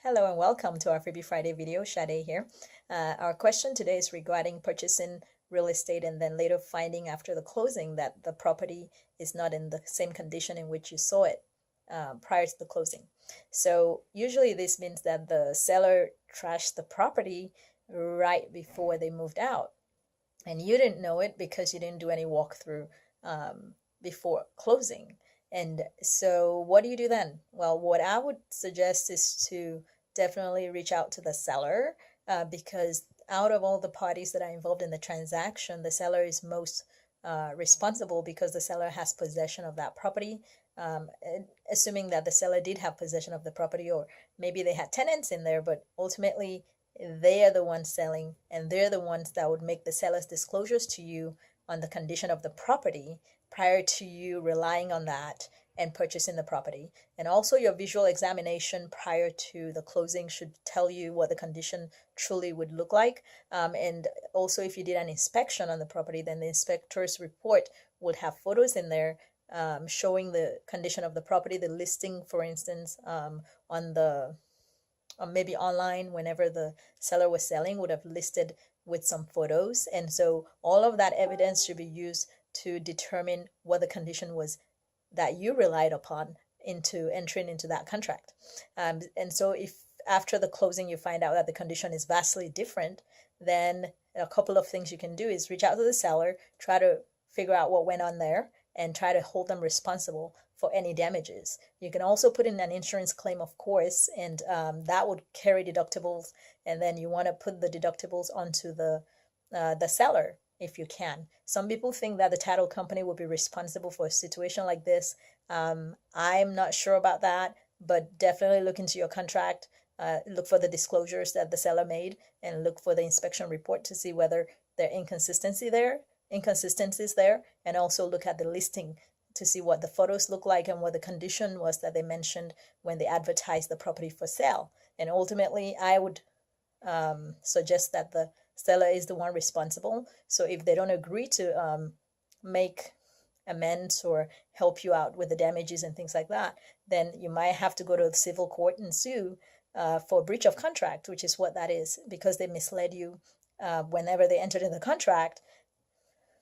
Hello and welcome to our Freebie Friday video. Sade here. Our question today is regarding purchasing real estate and then later finding after the closing that the property is not in the same condition in which you saw it prior to the closing. So usually this means that the seller trashed the property right before they moved out. And you didn't know it because you didn't do any walkthrough before closing. And so what do you do then? Well, what I would suggest is to definitely reach out to the seller because out of all the parties that are involved in the transaction, the seller is most responsible because the seller has possession of that property. Assuming that the seller did have possession of the property, or maybe they had tenants in there, but ultimately they are the ones selling and they're the ones that would make the seller's disclosures to you on the condition of the property prior to you relying on that and purchasing the property. And also your visual examination prior to the closing should tell you what the condition truly would look like. And also if you did an inspection on the property, then the inspector's report would have photos in there showing the condition of the property, the listing, for instance, on the maybe online whenever the seller was selling would have listed with some photos. And so all of that evidence should be used to determine what the condition was that you relied upon into entering into that contract. And so if after the closing you find out that the condition is vastly different, then a couple of things you can do is reach out to the seller, try to figure out what went on there, and try to hold them responsible for any damages. You can also put in an insurance claim, of course, and that would carry deductibles. And then you want to put the deductibles onto the seller if you can. Some people think that the title company will be responsible for a situation like this. I'm not sure about that, but definitely look into your contract. Look for the disclosures that the seller made and look for the inspection report to see whether there are inconsistencies there, and also look at the listing to see what the photos look like and what the condition was that they mentioned when they advertised the property for sale. And ultimately, I would suggest that the seller is the one responsible. So if they don't agree to make amends or help you out with the damages and things like that, then you might have to go to the civil court and sue for breach of contract, which is what that is, because they misled you whenever they entered in the contract,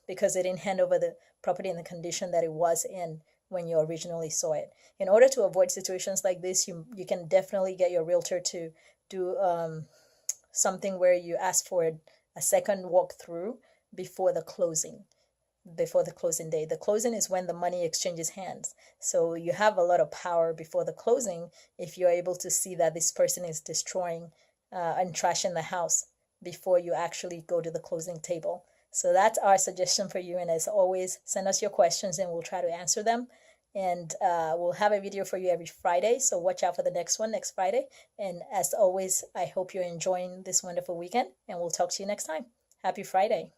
because they didn't hand over the property in the condition that it was in when you originally saw it. In order to avoid situations like this, you can definitely get your realtor to do something where you ask for a second walkthrough before the closing day. The closing is when the money exchanges hands. So you have a lot of power before the closing if you're able to see that this person is destroying and trashing the house before you actually go to the closing table. So that's our suggestion for you. And as always, send us your questions and we'll try to answer them. And we'll have a video for you every Friday. So watch out for the next one next Friday. And as always, I hope you're enjoying this wonderful weekend. And we'll talk to you next time. Happy Friday.